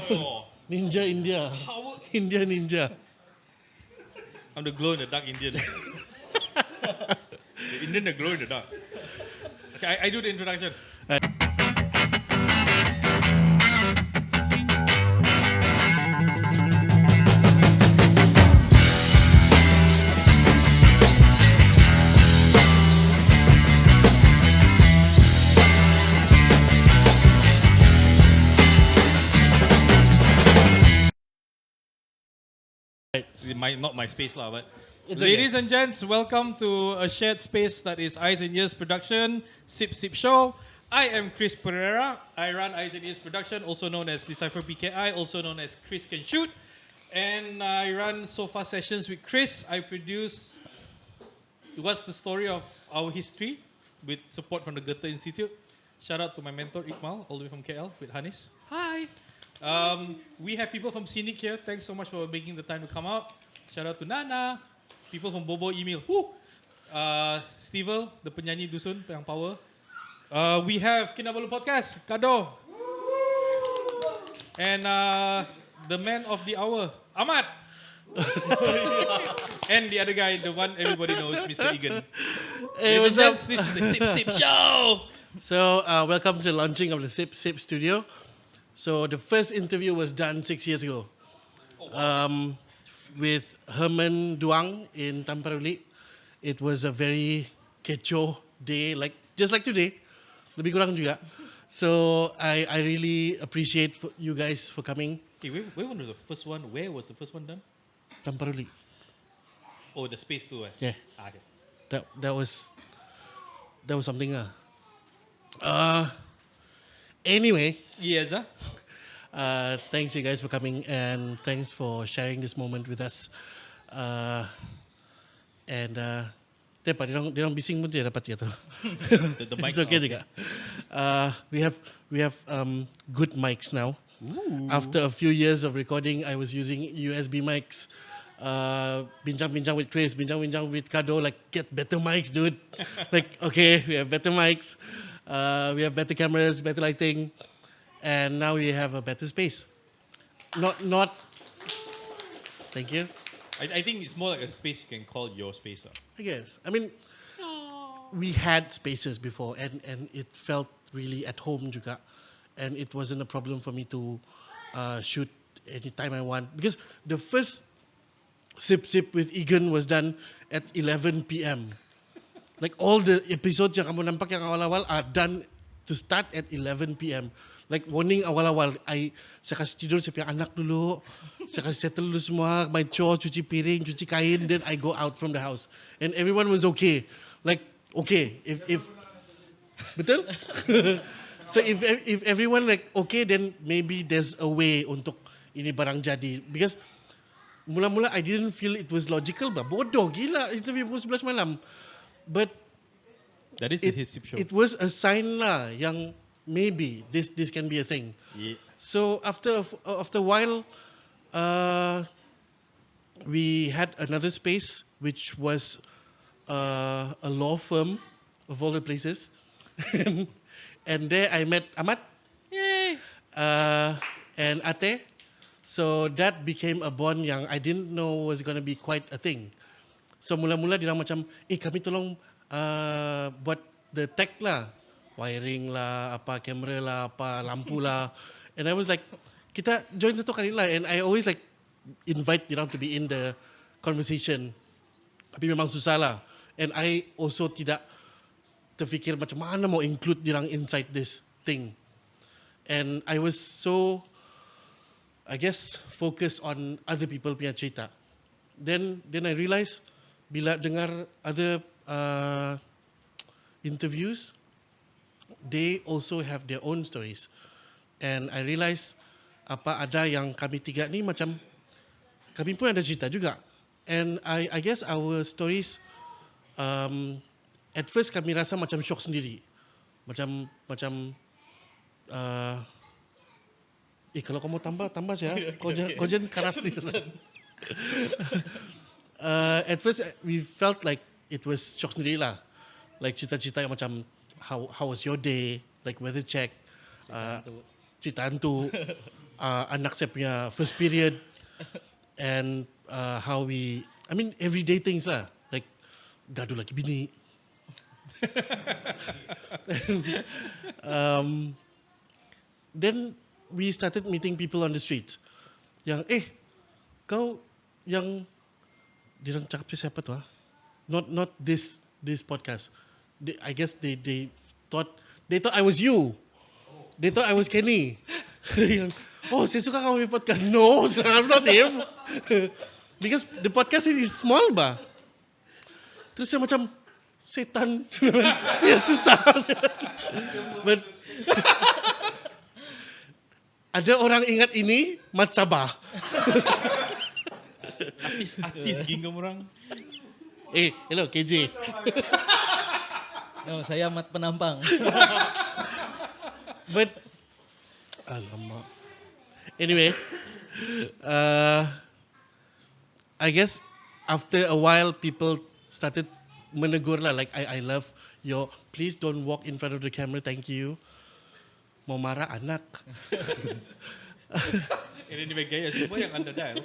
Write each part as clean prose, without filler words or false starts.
Oh, Ninja India. how? India Ninja. I'm the glow in the dark Indian. The Indian that glow in the dark. Okay, I do the introduction. Not my space lah, but It's ladies and gents, welcome to a shared space that is Eyes and Ears Production, Sip Sip Show. I am Chris Pereira. I run Eyes and Ears Production, also known as Decipher PKI, also known as Chris Can Shoot. And I run Sofa Sessions with Chris. I produce What's the Story of Our History with support from the Goethe Institute. Shout out to my mentor Iqmal, all the way from KL with Hanis. Hi. We have people from Scenic here. Thanks so much for making the time to come out. Shout out to Nana. People from Bobo Email. Woo! Stevel, the penyanyi dusun yang power. We have Kinabalu Podcast, Kado. And the man of the hour, Ahmad. And the other guy, the one everybody knows, Mr. Egan. Hey, Ladies what's and up? gents, this is the Sip Sip Show. So, welcome to the launching of the Sip Sip Studio. So, the first interview was done 6 years ago with Herman Duang in Tamparuli. It was a very kecoh day, just like today. Lebih kurang juga. So, I really appreciate you guys for coming. Hey, where was the first one? Where was the first one done? Tamparuli. Oh, the space too. Yeah, Okay. that was something. Anyway. Yes, Thanks you guys for coming and thanks for sharing this moment with us. Dia orang bising pun dia dapat tu. The mic's It's okay not juga. We have good mics now. Ooh. After a few years of recording, I was using USB mics. Bincang-bincang with Chris, bincang-bincang with Kado, like get better mics, dude. Like okay, we have better mics. We have better cameras, better lighting, and now we have a better space. Not. Thank you. I think it's more like a space you can call your space. I guess. I mean, we had spaces before, and it felt really at home juga, and it wasn't a problem for me to shoot anytime I want because the first Sip Sip with Egan was done at 11 p.m. Like all the episodes yang kamu nampak yang awal-awal are done to start at 11 p.m. Like warning awal-awal, saya kasih tidur saya punya anak dulu, saya kasih settle dulu semua, my chore, cuci piring, cuci kain, then I go out from the house. And everyone was okay. Like, okay, if betul? So if everyone like okay, then maybe there's a way untuk ini barang jadi. Because mula-mula I didn't feel it was logical, bah bodoh gila interview pukul 11 malam. But That is the Sip Sip Show. it was a sign lah yang maybe this can be a thing. Yeah. So after a while, we had another space which was a law firm of all the places, and there I met Ahmad. Yay. And Ate. So that became a bond yang I didn't know was going to be quite a thing. So mula-mula dia macam, kami tolong buat the tech lah, wiring lah, apa kamera lah, apa lampu lah. And I was like, kita join satu kali lah. And I always like invite dia to be in the conversation. Tapi memang susah lah. And I also tidak terfikir macam mana mau include dia inside this thing. And I was so, I guess, focused on other people punya cerita. Then I realised bila dengar other interviews, they also have their own stories. And I realised ada yang kami tiga ni macam kami pun ada cerita juga. And I guess our stories at first kami rasa macam shock sendiri. Macam kalau kau mau tambah saja. Kau jangan keras ni. At first we felt like it was shock sendiri lah. Like cerita-cerita yang macam how was your day, like weather check, cerita hantu. anak saya punya first period and how everyday things lah, like gaduh lagi bini. Then we started meeting people on the streets. Yang kau yang dia orang cakap siapa tu Not this podcast. I guess they thought I was you. They thought I was Kenny. Yang, saya suka kamu punya podcast. No, I'm not him. Because the podcast is small bah. Terus saya macam setan. Ya susah. But ada orang ingat ini Mat Sabah. Artis ginggam orang. Hello KJ. No, saya Mat Penampang. But alamak. Anyway, I guess after a while people started menegur lah, like I love your, please don't walk in front of the camera, thank you. Mau marah anak. Ini di gaya semua yang anda dial.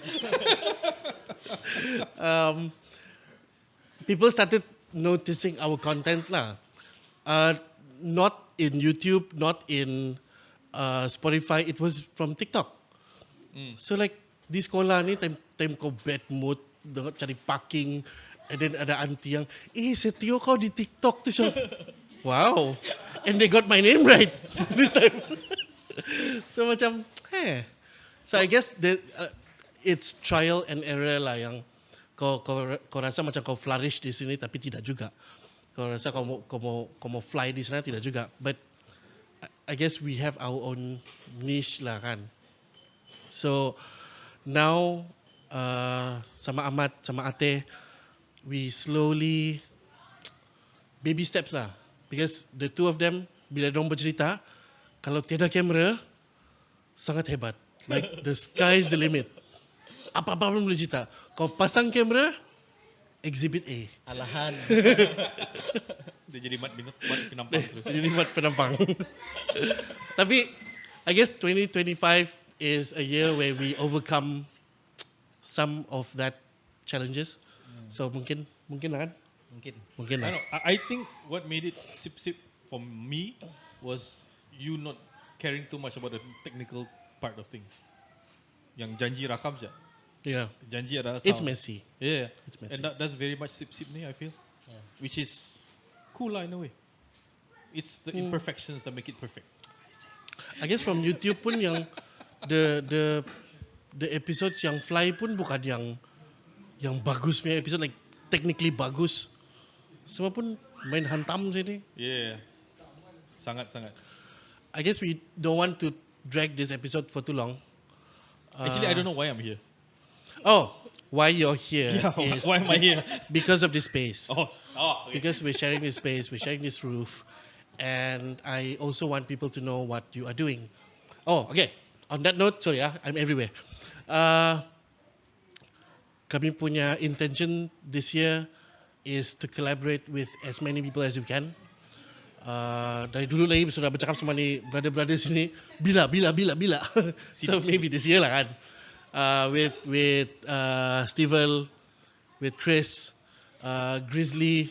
People started noticing our content lah. Not in YouTube, not in Spotify, it was from TikTok. So like di sekolah ni time kau bad mood, cari parking, and then ada auntie yang, Setio kau di TikTok tu siya. Wow. And they got my name right this time. So macam, So I guess it's trial and error lah yang kau rasa macam kau flourish di sini tapi tidak juga. Kau rasa kau mau fly di sana tidak juga. But I guess we have our own niche lah kan. So now sama Ahmad, sama Ate, we slowly baby steps lah. Because the two of them bila dorang bercerita, kalau tiada kamera sangat hebat. Like the sky is the limit. Apa-apa pun boleh cerita. Kau pasang kamera, exhibit A. Alahan. Dia jadi mat penampang terus. Jadi Mat Penampang. Tapi I guess 2025 is a year where we overcome some of that challenges. So mungkin lah kan? Mungkin lah. I think what made it sip for me was you not caring too much about the technical part of things. Yang janji rakam je. Yeah. Janji ada sound. It's messy. Yeah. It's messy. And that's very much sip ni, I feel. Yeah. Which is cool lah in a way. It's the imperfections that make it perfect. I guess from YouTube pun yang the episodes yang fly pun bukan yang bagus punya episode, like technically bagus. Semua pun main hantam sini. Yeah. Sangat-sangat. I guess we don't want to drag this episode for too long. Actually, I don't know why I'm here. Why you're here Yeah, is why am I here? because of this space. Okay. Because we're sharing this space, we're sharing this roof, and I also want people to know what you are doing. Okay. On that note, sorry I'm everywhere. Kami punya intention this year is to collaborate with as many people as we can. Dari dulu lagi sudah bercakap sama ni brother sini, bila. So maybe this year lah kan. With Stevel, with Chris, Grizzly,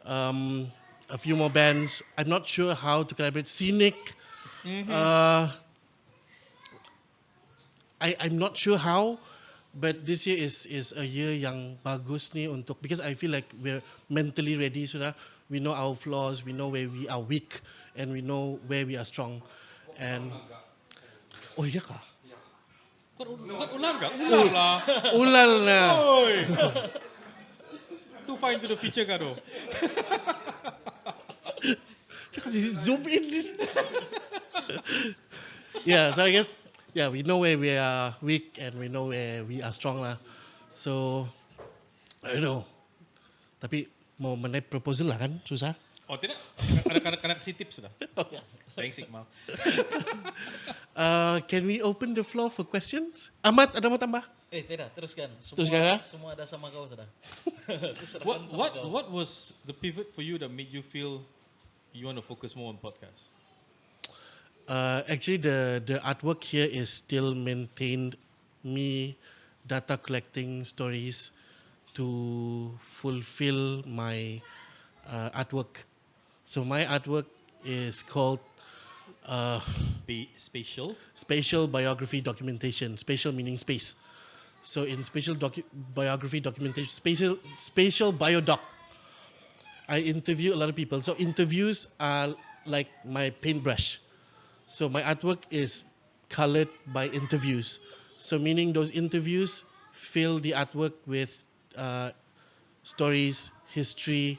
a few more bands. I'm not sure how to collaborate. Scenic. I'm not sure how, but this year is a year yang bagus ni untuk, because I feel like we're mentally ready sudah. We know our flaws, we know where we are weak, and we know where we are strong. And iya kah? Kau ular tak? Ular lah. Ulal na. Oi. Too far into the future kah tu? Cakap kasi zoom in. Yeah, so I guess we know where we are weak and we know where we are strong lah. So I don't know. Tapi mau menaik proposal lah kan susah. Oh tidak? Kena kasih tips sudah. Thanks Iqmal. Can we open the floor for questions? Ahmad, ada mau tambah? Tidak, teruskan. Teruskan, ya? Semua ada sama kau sudah. What was the pivot for you that made you feel you want to focus more on podcast? Actually, the artwork here is still maintained. Me data collecting stories to fulfill my artwork. So my artwork is called Spatial. spatial biography documentation. Spatial meaning space. So in spatial biography documentation, spatial biodoc, I interview a lot of people. So interviews are like my paintbrush. So my artwork is colored by interviews. So meaning those interviews fill the artwork with stories, history,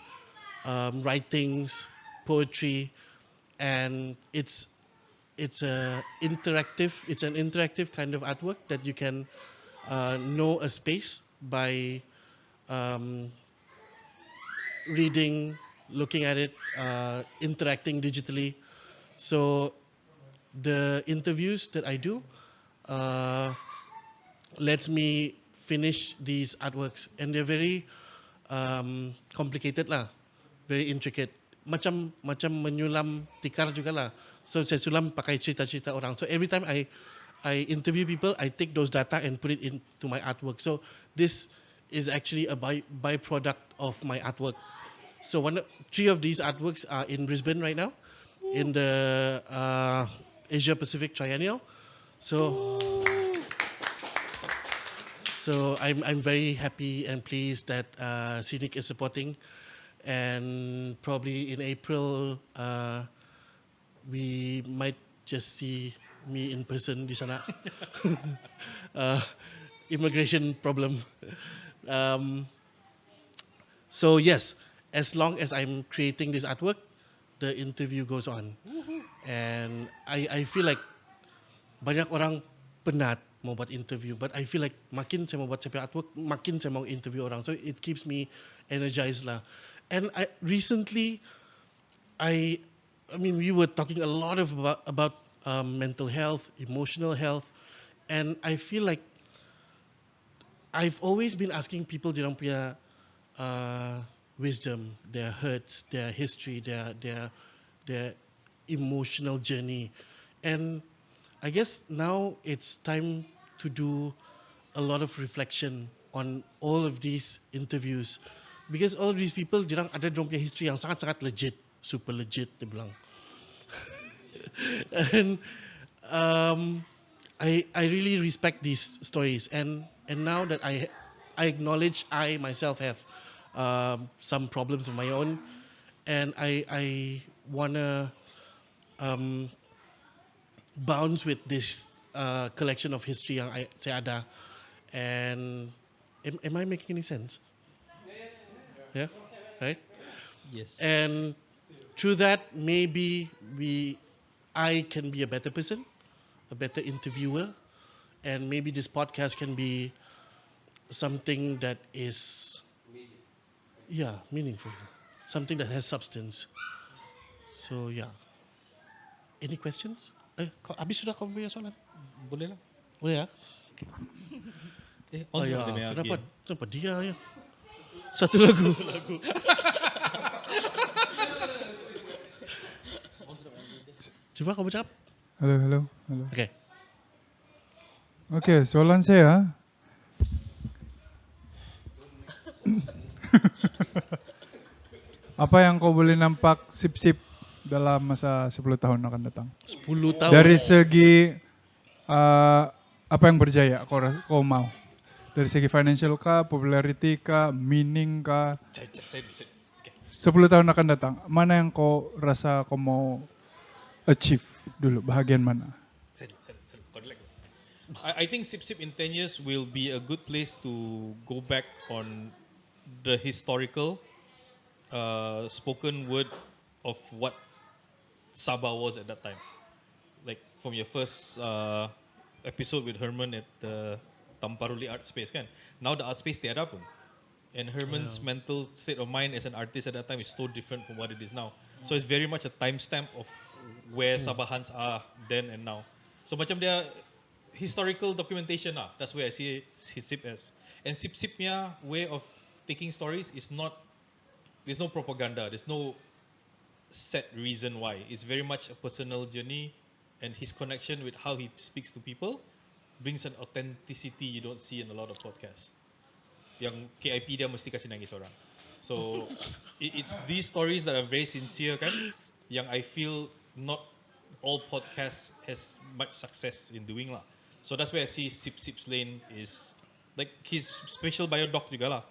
writings, poetry, and it's an interactive kind of artwork that you can know a space by reading, looking at it, interacting digitally. So the interviews that I do lets me finish these artworks, and they're very complicated lah, very intricate. Macam menyulam tikar juga lah. So saya sulam pakai cerita-cerita orang. So every time I interview people, I take those data and put it into my artwork. So this is actually a byproduct of my artwork. So three of these artworks are in Brisbane right now, in the Asia Pacific Triennial. So I'm very happy and pleased that Scenic is supporting, and probably in April we might just see me in person di sana. Immigration problem. So yes, as long as I'm creating this artwork, the interview goes on, and I feel like banyak orang penat mau buat interview, but I feel like makin saya mau buat saya punya artwork, makin saya mau interview orang. So it keeps me energized lah. And recently, I mean, we were talking a lot about mental health, emotional health, and I feel like I've always been asking people dia orang punya wisdom, their hurts, their history, their emotional journey, and I guess now it's time to do a lot of reflection on all of these interviews, because all of these people dia orang ada dia orang punya history yang sangat-sangat legit, super legit dia bilang. And I really respect these stories, and now that I acknowledge I myself have some problems of my own, and I wanna bounce with this collection of history yang saya ada, and am I making any sense? Yeah, right. Yes. And through that, maybe I can be a better person, a better interviewer, and maybe this podcast can be something that is, meaningful, something that has substance. So yeah. Any questions? Habis sudah kamu punya soalan? Boleh lah. Boleh ya? On ya. dia punya Kenapa dia ya? Satu lagu. Coba kamu cakap. Halo. Okay. Oke, soalan saya. Apa yang kau boleh nampak sip-sip dalam masa 10 tahun akan datang? 10 tahun. Dari segi apa yang berjaya kau mau? Dari segi financial kah, popularity kah, meaning kah? 10 tahun akan datang, mana yang kau rasa kau mau achieve dulu? Bahagian mana? I think Sip Sip in 10 years will be a good place to go back on the historical spoken word of what Sabah was at that time. Like from your first episode with Herman at the Tamparuli Art Space kan. Now the art space tiada pun. And Herman's mental state of mind as an artist at that time is so different from what it is now. So it's very much a timestamp of where Sabahans are then and now. So macam dia historical documentation lah. That's where I see his Sip as. And Sip Sipnya way of taking stories is not, there's no propaganda, there's no set reason why. It's very much a personal journey and his connection with how he speaks to people brings an authenticity you don't see in a lot of podcasts. Yang KIP dia mesti kasih nangis orang. So it's these stories that are very sincere kan, yang I feel not all podcasts has much success in doing lah. So that's where I see Sip Sip's Lane is like his special biodoc juga lah.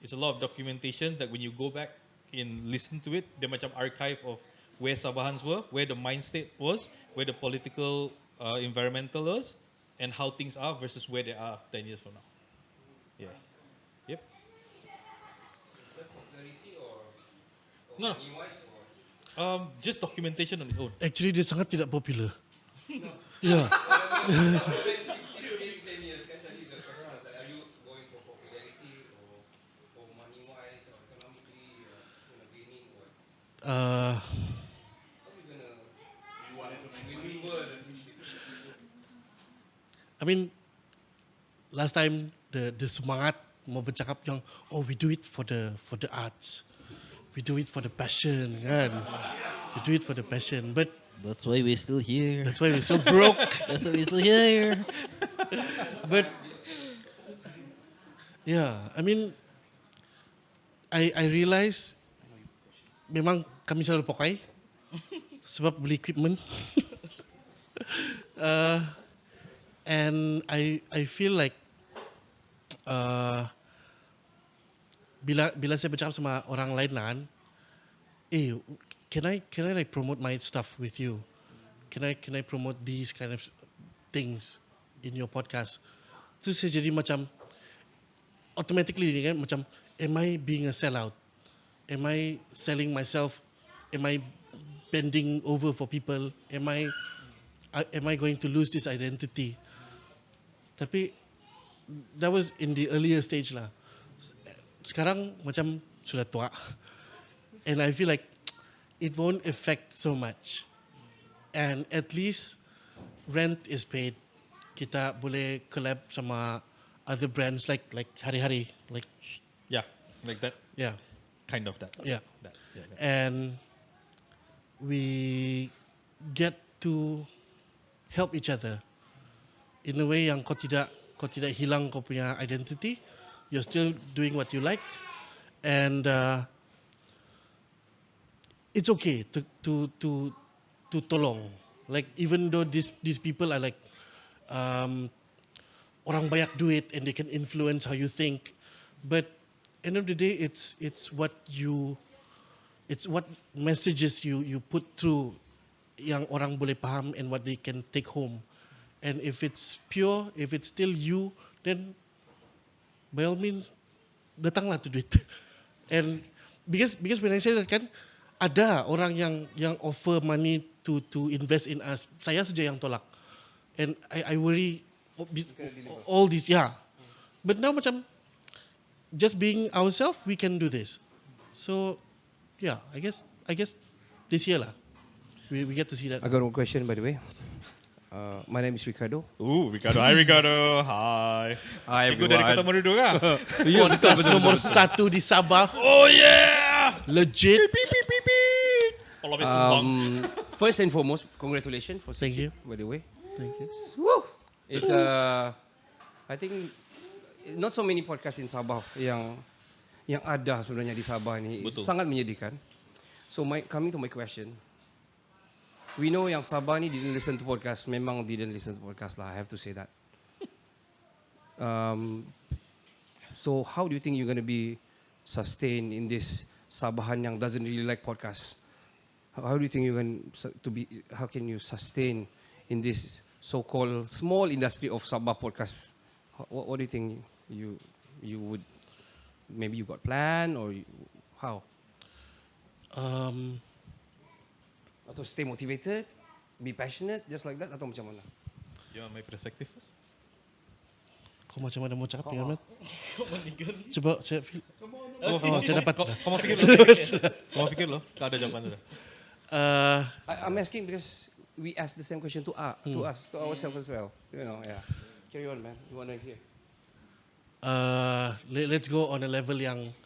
It's a lot of documentation that when you go back and listen to it, dia macam archive of where Sabahans were, where the mind state was, where the political environmental was, and how things are versus where they are 10 years from now. Yeah. Yep. No. Just documentation on its own. Actually dia sangat tidak popular. Yeah. I mean, last time the semangat mau bercakap yang we do it for the arts, we do it for the passion kan, we do it for the passion, but That's why we're still here. that's why we're so broke. That's why we're still here. But yeah, I mean, I realize memang kami selalu pakai sebab beli equipment. And I feel like bila saya bercakap sama orang lain kan, can I like promote my stuff with you? Can I promote these kind of things in your podcast? Terus saya jadi macam automatically ni kan macam, am I being a sellout? Am I selling myself? Am I bending over for people? Am I going to lose this identity? Tapi that was in the earlier stage lah. Sekarang macam sudah tua, and I feel like it won't affect so much. And at least rent is paid. Kita boleh collab sama other brands like Hari-Hari, like Yeah, like that. yeah. Kind of that. Yeah. That. Yeah, that. And we get to help each other in a way yang kau tidak hilang kau punya identity. You're still doing what you like, and it's okay to tolong. Like even though these people are like orang banyak duit and they can influence how you think, but end of the day it's what messages you put through yang orang boleh faham and what they can take home. And if it's pure, if it's still you, then by all means datanglah to do it. And because when I say that kan, ada orang yang offer money to invest in us. Saya saja yang tolak. And I worry all these, yeah. But now macam just being ourselves, we can do this. So yeah, I guess this year lah, we get to see that. I got one question, by the way. My name is Ricardo. Ooh, Ricardo. Hi, Ricardo. Hi. Hi, Cikgu dari Kota Marudu kan? Podcast nomor 1 di Sabah. Oh yeah! Legit. Kalau habis sumbang. First and foremost, congratulations for Thank you. by the way. Thank you. Woo! It's I think not so many podcasts in Sabah yang ada sebenarnya di Sabah ni. Betul. Sangat menyedihkan. So coming to my question. We know yang Sabah ni didn't listen to podcast. Memang didn't listen to podcast lah. I have to say that. So how do you think you're going to be sustained in this Sabahan yang doesn't really like podcast? How do you think you're going to be? How can you sustain in this so-called small industry of Sabah podcast? What do you think you would? Maybe you got plan or how? Atau stay motivated, be passionate, just like that, atau macam mana? You want my perspective first? Kau macam mana mau cakap ni Ahmad? Coba saya feel. Saya dapat sudah. Kau mau fikir loh. Kau mau fikir loh. Tak ada jawapan sudah. I'm asking because we asked the same question to us, to ourselves as well. You know, yeah. Carry on, man. You want to hear? Let's go on a level yang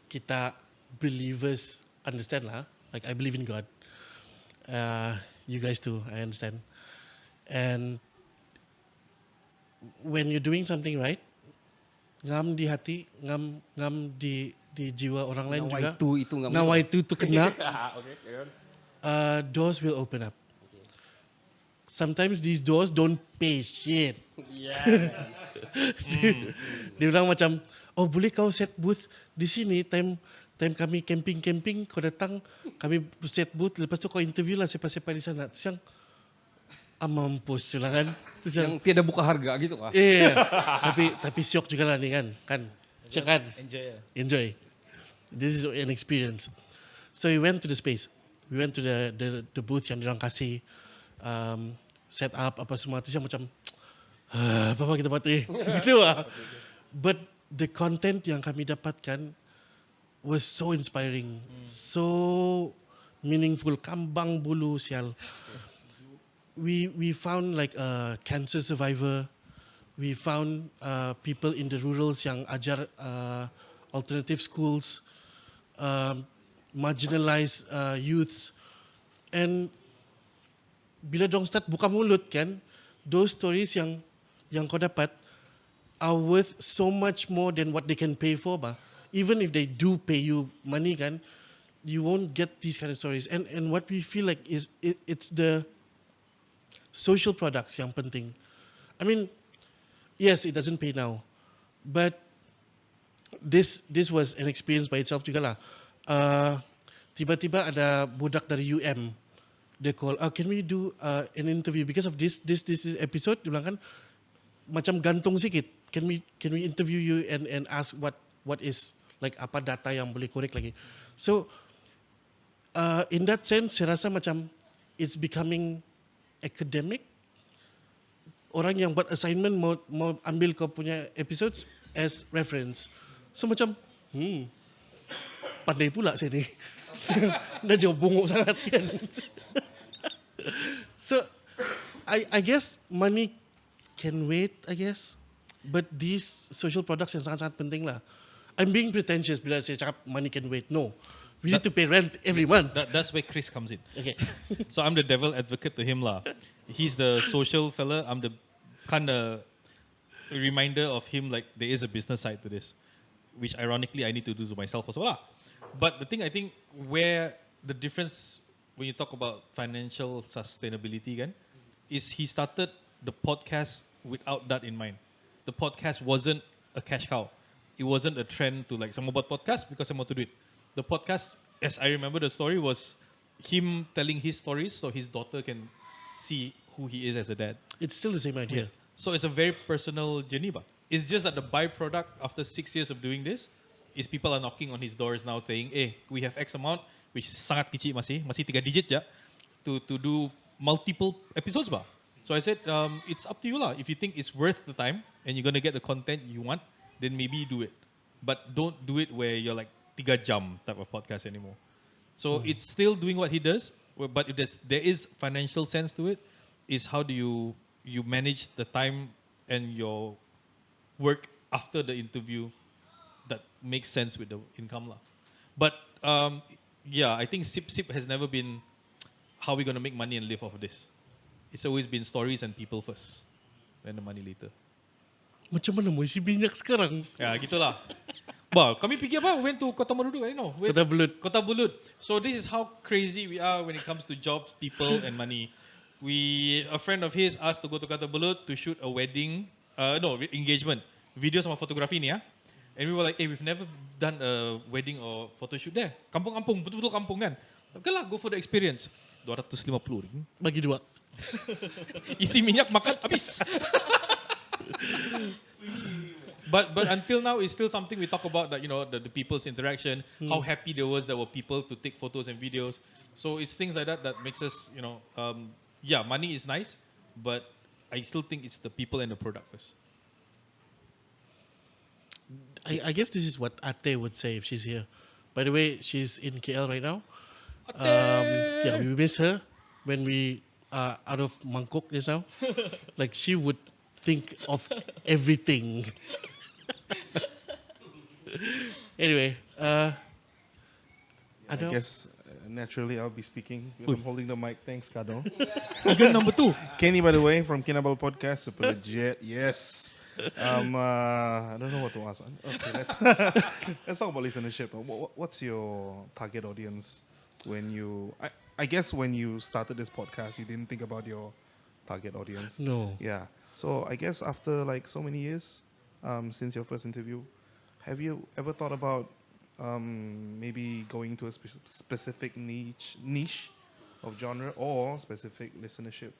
kita believers understand lah. Like I believe in God. You guys too, I understand. And when you're doing something right, ngam di hati, ngam di jiwa orang lain juga. Itu nggak Nawa betul. itu kena, Okay, carry on. doors will open up. Sometimes these doors don't pay shit. Dia bilang macam, oh boleh kau set booth di sini time kami camping kau datang kami set booth lepas tu kau interview lah siapa-siapa di sana. Terus yang mampus lah kan. Terus yang Yang tiada buka harga gitu kah? iya tapi syok juga lah ni kan. Syok kan. Enjoy. This is an experience. So we went to the space. We went to the booth yang diorang kasih set up apa semua. Terus yang macam apa kita buat ni? Gitu lah. But the content yang kami dapatkan was so inspiring, so meaningful. Kambang bulu sial. We found like a cancer survivor. We found people in the rurals yang ajar alternative schools, marginalized youths, and bila dong start buka mulut kan, those stories yang kau dapat are worth so much more than what they can pay for bah. Even if they do pay you money kan, you won't get these kind of stories. And what we feel like is it's the social products yang penting. I mean, yes, it doesn't pay now, but this was an experience by itself juga lah. Tiba-tiba ada budak dari UM, they call, can we do an interview because of this episode? Dia bilang kan, macam gantung sikit. Can we interview you and ask what is like apa data yang boleh korek lagi? So in that sense, saya rasa macam it's becoming academic. Orang yang buat assignment mau ambil kau punya episodes as reference. So macam pandai pula saya ni. Dah jauh bunguk sangat kan. So I guess money can wait, I guess. But these social products yang sangat-sangat penting lah. I'm being pretentious bila saya cakap money can wait. No. We need to pay rent every month. That's where Chris comes in. Okay. So I'm the devil advocate to him lah. He's the social fella. I'm the kind of reminder of him like there is a business side to this, which ironically I need to do to myself also lah. But the thing I think where the difference when you talk about financial sustainability kan, is he started the podcast without that in mind. The podcast wasn't a cash cow. It wasn't a trend to like someone bought podcast because someone to do it. The podcast, as I remember the story, was him telling his stories so his daughter can see who he is as a dad. It's still the same idea. So it's a very personal journey. But it's just that the byproduct after 6 years of doing this is people are knocking on his doors now saying, we have X amount, which is sangat kecil masih 3 digit je, to do multiple episodes. Bah. So I said, it's up to you lah. If you think it's worth the time and you're going to get the content you want, then maybe do it. But don't do it where you're like 3 jam type of podcast anymore. So it's still doing what he does, but if there is financial sense to it, is how do you manage the time and your work after the interview that makes sense with the income lah. But I think Sip has never been how we're going to make money and live off of this. It's always been stories and people first, then the money later. Macam mana mau isi minyak sekarang? Ya, gitulah. Bah, kami pergi apa? Went to Kota Marudu, I know. Kota Belud. Kota Belud. So this is how crazy we are when it comes to jobs, people, and money. A friend of his asked to go to Kota Belud to shoot a wedding, engagement, video sama fotografi ni ya. And we were like, we've never done a wedding or photo shoot there. Kampung-kampung, betul-betul kampung kan. Okay lah, go for the experience. 250 ringgit. Bagi 2. Isi minyak makan habis. But until now, it's still something we talk about, that the people's interaction, how happy there were people to take photos and videos. So it's things like that makes us, money is nice, but I still think it's the people and the product first. I guess this is what Ate would say if she's here. By the way, she's in KL right now. We miss her when we are out of Mangkok just now. Like she would think of everything. Anyway, I guess naturally I'll be speaking. I'm holding the mic. Thanks, Kado. Eagle number 2. Kenny, by the way, from Kinabalu Podcast, super legit. Yes. I don't know what to ask. Okay, let's talk about listenership. What's your target audience when you? I guess when you started this podcast, you didn't think about your target audience. No. Yeah. So I guess after like so many years, since your first interview, have you ever thought about maybe going to a specific niche of genre or specific listenership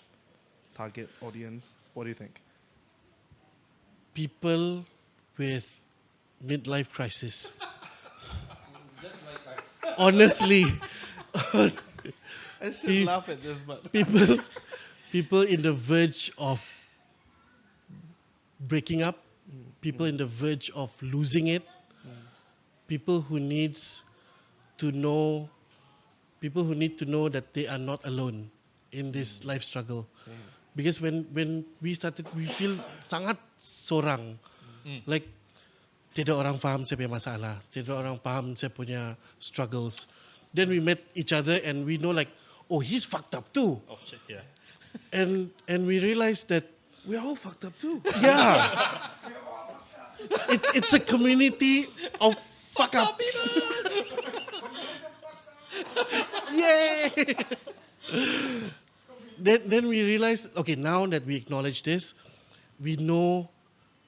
target audience? What do you think? People with midlife crisis. Honestly, I should Pe- laugh at this, but people in the verge of breaking up, people in the verge of losing it, people who need to know that they are not alone in this life struggle. Because when we started, we feel sangat sorang. Like, tidak orang faham saya punya masalah, tidak orang faham saya punya struggles. Then we met each other and we know like, oh, he's fucked up too. Oh shit, yeah. And we realized that, we're all fucked up too. yeah, it's a community of fuck ups. Yay! Then we realized, okay, now that we acknowledge this, we know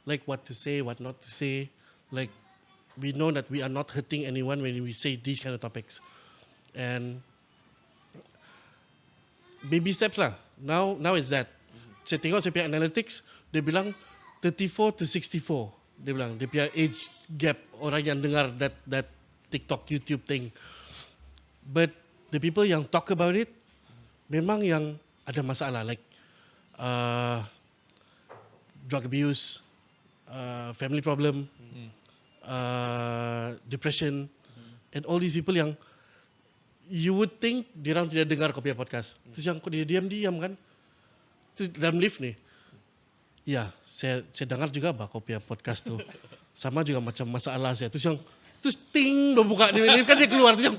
like what to say, what not to say. Like, we know that we are not hurting anyone when we say these kind of topics. And baby steps lah. Now it's that. Saya tengok saya punya analytics, dia bilang 34 to 64. Dia bilang, dia punya age gap orang yang dengar that TikTok, YouTube thing. But the people yang talk about it, memang yang ada masalah. Like, drug abuse, family problem, depression, and all these people yang you would think diorang tidak dengar kau punya podcast. Terus yang kau dia diam-diam kan. Terus dalam lift ni. Ya, saya dengar juga bah kau punya podcast tu. Sama juga macam masalah saya. Terus ting dia buka di lift kan dia keluar. Terus yang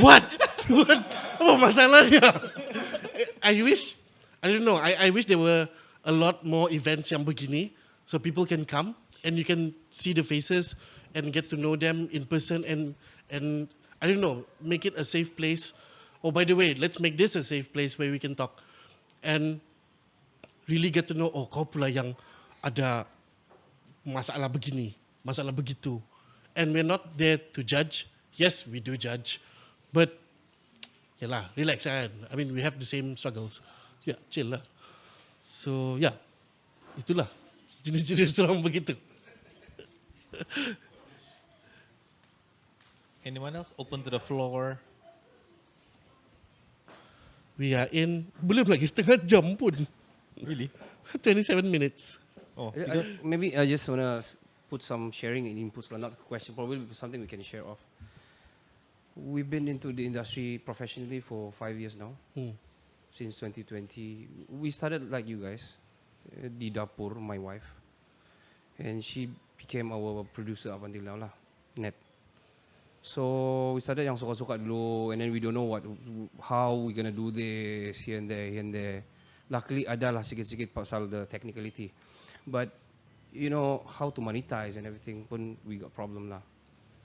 what? Apa masalahnya? I don't know. I wish there were a lot more events yang begini so people can come and you can see the faces and get to know them in person and I don't know, make it a safe place. Oh, by the way, let's make this a safe place where we can talk and really get to know, oh, kau pula yang ada masalah begini, masalah begitu. And we're not there to judge. Yes, we do judge. But, yalah, relax kan. I mean, we have the same struggles. Yeah, chill lah. So, yeah. Itulah. Jenis-jenis orang begitu. Anyone else? Open to the floor. We are in, belum lagi setengah jam pun. Really? 27 minutes. Oh, Maybe I just want to put some sharing and inputs, not a question, probably something we can share off. We've been into the industry professionally for 5 years now, since 2020. We started like you guys, di dapur, my wife, and she became our producer up until now lah, Net. So we started yang suka-suka dulu, and then we don't know how we gonna do this here and there. Luckily adalah sikit-sikit pasal the technicality, but you know how to monetize and everything pun we got problem lah.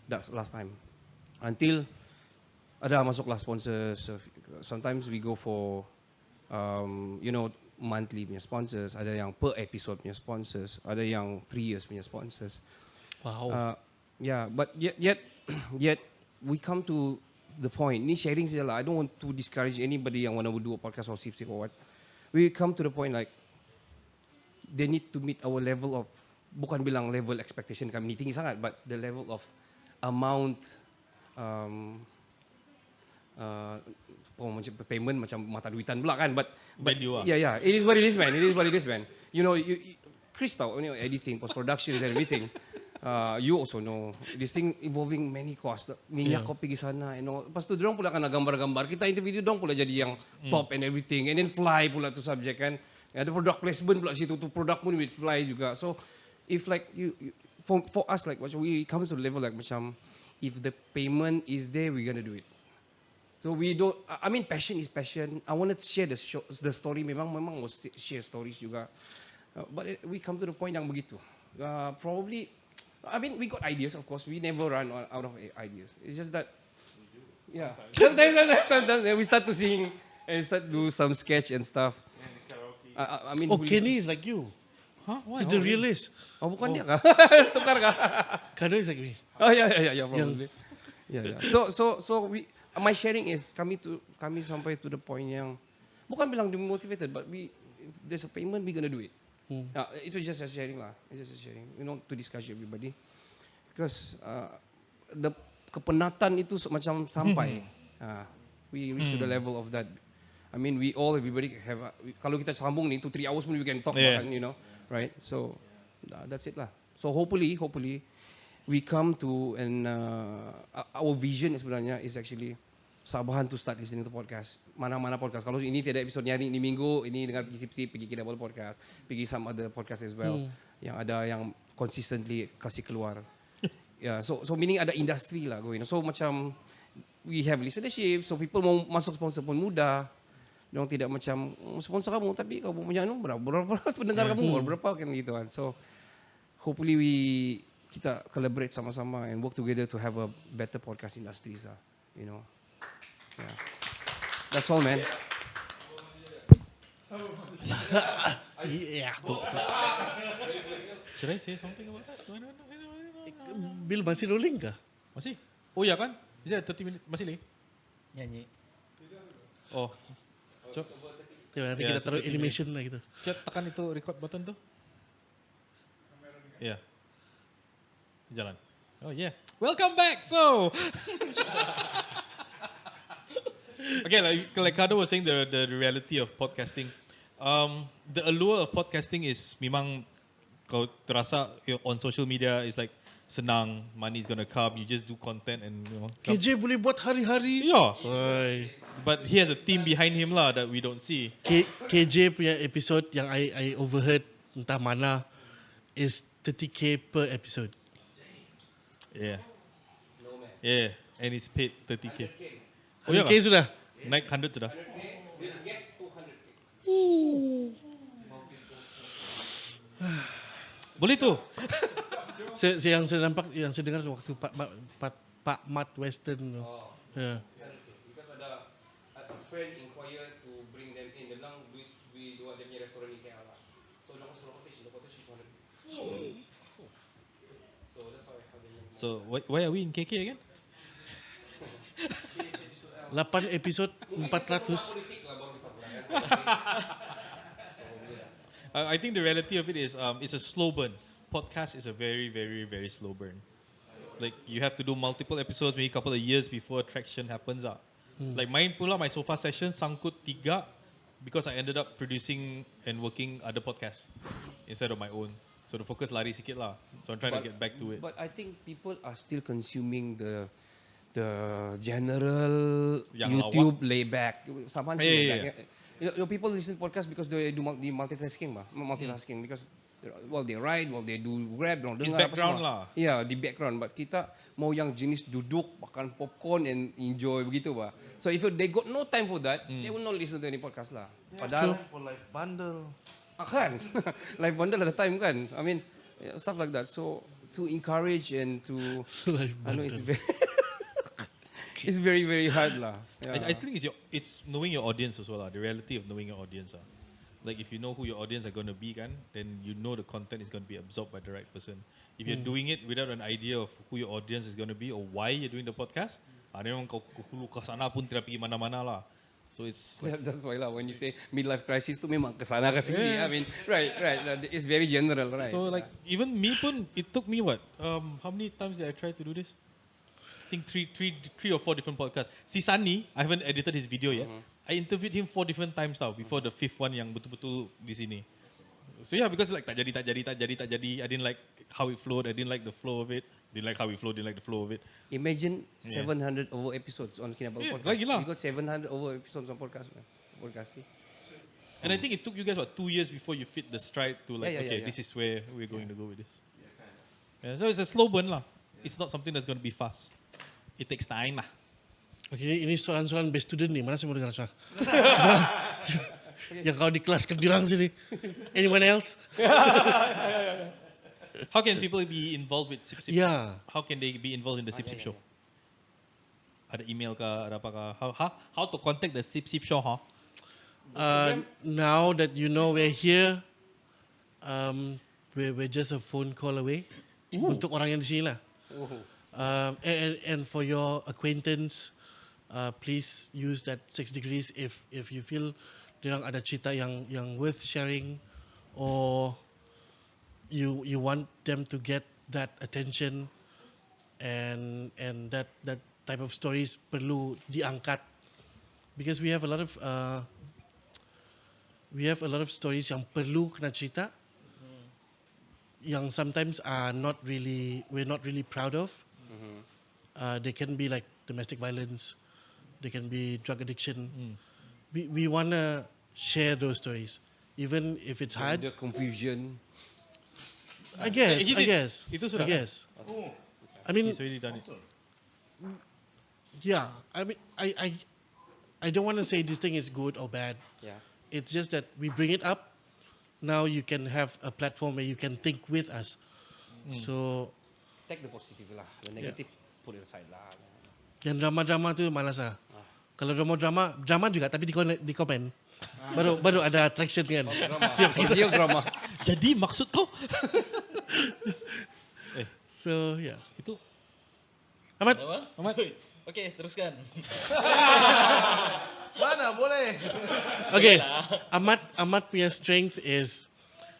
That's last time. Until ada masuklah sponsors. Sometimes we go for monthly punya sponsors. Ada yang per episode punya sponsors. Ada yang 3 years punya sponsors. Wow. Yeah, but yet we come to the point. Ni sharing saja lah. I don't want to discourage anybody yang want to do a podcast or sip or what. We come to the point like they need to meet our level of, bukan bilang level expectation kami ni tinggi sangat, but the level of amount macam payment macam mata duitan pula kan, but Value lah. yeah, it is what it is, man. You know, Chris tahu, editing, post productions and everything. You also know this thing involving many costs. Minyak kau pergi sana, Lepas tu dorang pula kena gambar-gambar. Kita interview dorang pula jadi yang top and everything, and then fly pula tu subject kan. Ada product placement pula situ, tu product pun with fly juga. So if like you for us like macam we comes to the level like macam if the payment is there, we gonna do it. So we don't. I mean, passion is passion. I want to share the story. Memang mau share stories juga. But we come to the point yang begitu. Probably, I mean, we got ideas, of course. We never run out of ideas. It's just that, yeah. Sometimes we start to sing and start to do some sketch and stuff. I mean, Oh, Kenny is like you. Huh? Why? He's the realist. Oh, bukan dia kah? Tukar kah? Kado is like me. Oh, yeah, probably. Yeah. So my sharing is kami sampai to the point yang bukan bilang demotivated, but if there's a payment, we gonna do it. Itu just a sharing lah. It's just a sharing, to discuss everybody. Because the kepenatan itu macam sampai. We reach to the level of that. I mean, everybody have. Kalau kita sambung ni, 2-3 hours pun we can talk, bahkan, right? So that's it lah. So hopefully we come to our vision sebenarnya is actually Sabahan to start listening to podcast. Mana-mana podcast. Kalau ini tiada episod ni hari ini minggu, ini dengar Sip-Sip, pergi Kinabalu podcast, pergi some other podcast as well. Yang ada yang consistently kasih keluar. Yeah, so meaning ada industri lah going. So macam we have listenership, so people mau masuk sponsor pun mudah. Diorang tidak macam sponsor kamu tapi kamu punya berapa pendengar kamu berapa kan gitu kan. So hopefully kita collaborate sama-sama and work together to have a better podcast industry lah, Yeah. That's all, man. Yeah. Should I say something about that? Bill masih rolling kah? Masih? Oh ya kan? Is that 30 minutes? Masih lagi? Nyanyi. Oh. Cok. Nanti Ya, kita taruh 30 animation lah gitu. Cok, tekan itu record button tu. Ya. Jalan. Oh yeah. Welcome back. So. Okay, like Kado was saying, the reality of podcasting. The allure of podcasting is memang kau terasa on social media is like senang, money is gonna come, you just do content and KJ boleh buat hari-hari. Yeah. Oi. But he has a team behind him lah that we don't see. KJ punya episode yang I overheard entah mana is 30k per episode. Yeah. Yeah, and he's paid 30k. Oh 100k yeah, sudah. naik 100 sudah. Boleh tu. Yang saya nampak, yang saya dengar waktu Pak Mat Western tu. Yeah. Because ada a friend inquire to bring them in. Dia bilang we do ada punya restoran di KL lah. So dia masuk quotation 200. So that's how I have it. So why are we in KK again? 8 episod 400. I think the reality of it is it's a slow burn. Podcast is a very, very, very slow burn. Like you have to do multiple episodes, maybe a couple of years before traction happens. Like mine pula, my sofa session sangkut 3 because I ended up producing and working other podcasts instead of my own. So the focus lari sikit lah. So I'm trying to get back to it. But I think people are still consuming the general Yang YouTube layback. Someone Yeah, yeah, layback. People listen to podcast because they do multitasking because they ride, they do Grab, It's dengar background apa semua. lah. Yeah, di background. But kita mau yang jenis duduk, makan popcorn and enjoy begitu bah. So if they got no time for that, they will not listen to any podcast lah. Padahal For life bundle. kan, live bundle ada time kan. I mean, stuff like that. So to encourage and to, Live I know bundle. it's very very hard lah. I think it's knowing your audience as well. The reality of knowing your audience. Like if you know who your audience are going to be, then you know the content is going to be absorbed by the right person. If you're doing it without an idea of who your audience is going to be or why you're doing the podcast, memang kau hulu ke sana pun tidak pergi mana-mana lah. So it's like, That's why lah when you say midlife crisis tu memang kesana ke sini. I mean, right. It's very general, right? so like even me pun, it took me what? How many times did I try to do this? I think three or four different podcasts. Si Sunny, I haven't edited his video yet. I interviewed him 4 different times now before the 5th one yang betul-betul di sini. So yeah, because like tak jadi. I didn't like how it flowed. I didn't like the flow of it. Didn't like how it flowed. Didn't like the flow of it. Imagine 700 over episodes on Kinabalu Yeah, podcast. lagi lah. We got 700 over episodes on podcast. Podcast. And I think it took you guys 2 years before you fit the stride to like, Yeah. this is where we're going to go with this. Yeah, so it's a slow burn lah. It's not something that's going to be fast. It takes time lah. Okay, ini soalan-soalan best student ni. Mana saya mau dengar soal? Yang kau di kelas kedirang sini. Anyone else? How can people be involved with Sip Sip? Yeah. How can they be involved in the Sip Sip show? Ada email kah? Ada apa kah? How to contact the Sip Sip show? Now that you know we're here, we're just a phone call away. Untuk orang yang di sini lah. And for your acquaintance, please use that 6 degrees if you feel dirang ada cerita yang worth sharing, or you want them to get that attention, and that type of stories perlu diangkat, because we have a lot of stories yang perlu kena cerita, yang sometimes we're not really proud of. They can be like domestic violence, they can be drug addiction. We want to share those stories, even if it's hard. The confusion. I guess. Itu sudah. I guess. I mean, He's already done it. yeah. I mean, I don't want to say this thing is good or bad. Yeah. It's just that we bring it up. Now you can have a platform where you can think with us. So, Take the positive lah. The negative put it aside lah. yang drama-drama tu malas lah. Kalau drama juga tapi di komen. Baru ada attraction kan. Real drama. Jadi maksud kau? So, yeah. Itu Ahmad, Ahmad. Okey, teruskan. Mana boleh? okay. Ahmad punya strength is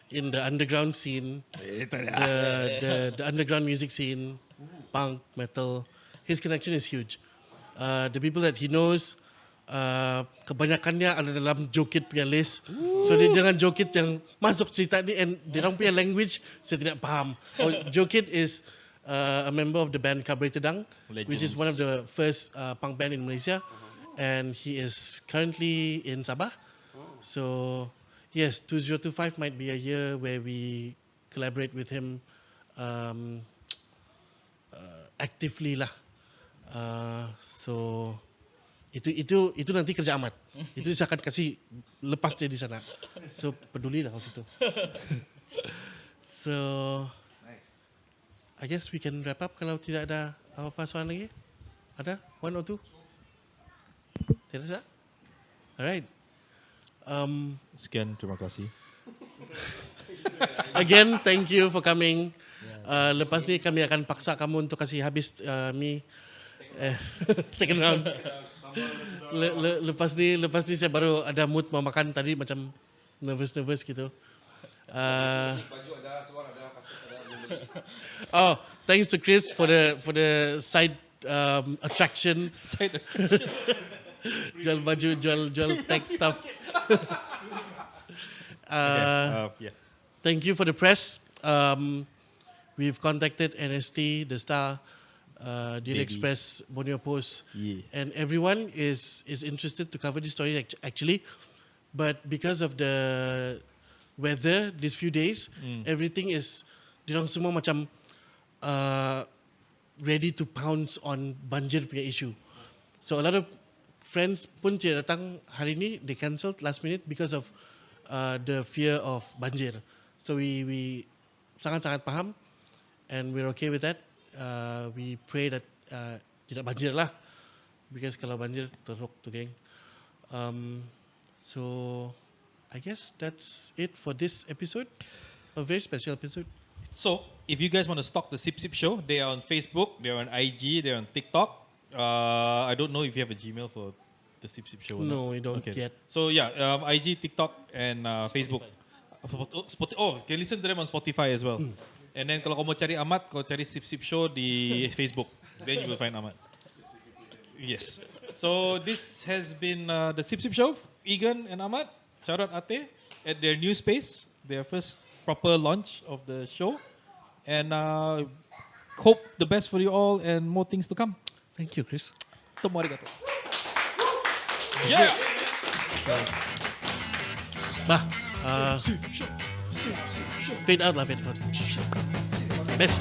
in the underground scene, the underground music scene, punk, metal. His connection is huge. The people that he knows, kebanyakannya ada dalam Jokit punya list. So dia jangan Jokit yang masuk cerita ni, and dia orang punya language saya tidak faham. Jokit is a member of the band Kabri Tedang, which is one of the first punk band in Malaysia, and he is currently in Sabah. So yes, 2025 might be a year where we collaborate with him actively lah. So itu nanti kerja Ahmad. Itu saya akan kasih lepas dia di sana. So peduli lah waktu itu. So I guess we can wrap up kalau tidak ada apa-apa soalan lagi. Ada? One or two? Tidak ada? Alright. Sekian, terima kasih. Again, thank you for coming. Lepas ni kami akan paksa kamu untuk kasih habis mi second round. Lepas ni saya baru ada mood mau makan, tadi macam nervous gitu. Oh, thanks to Chris for the side attraction. Side Jual baju, jual tech stuff. yeah. Thank you for the press. We've contacted NST, The Star, Daily Daily. Express, Borneo Post, Yeah. and everyone is interested to cover this story actually. But because of the weather these few days, everything is, dirang semua macam ready to pounce on banjir punya issue. So a lot of friends pun tidak datang hari ni, they cancelled last minute because of the fear of banjir. So we sangat-sangat paham, and we're okay with that. We pray that tidak banjir lah, because kalau banjir teruk tu geng. So I guess that's it for this episode, a very special episode. So, if you guys want to stalk the Sip Sip Show, they are on Facebook, they are on IG, they are on TikTok. I don't know if you have a Gmail for the Sip Sip Show. or No, not. we don't yet. So yeah, IG, TikTok, and Facebook. Can listen to them on Spotify as well. And then kalau kau mau cari Ahmad, kau cari Sip Sip Show di Facebook. Then you will find Ahmad. Yes. So this has been the Sip Sip Show. Egan and Ahmad, shout out Ate at their new space, their first proper launch of the show. And hope the best for you all and more things to come. Thank you, Chris. Tomo arigato. Yeah. Bah, fade out lah, fade out. Best.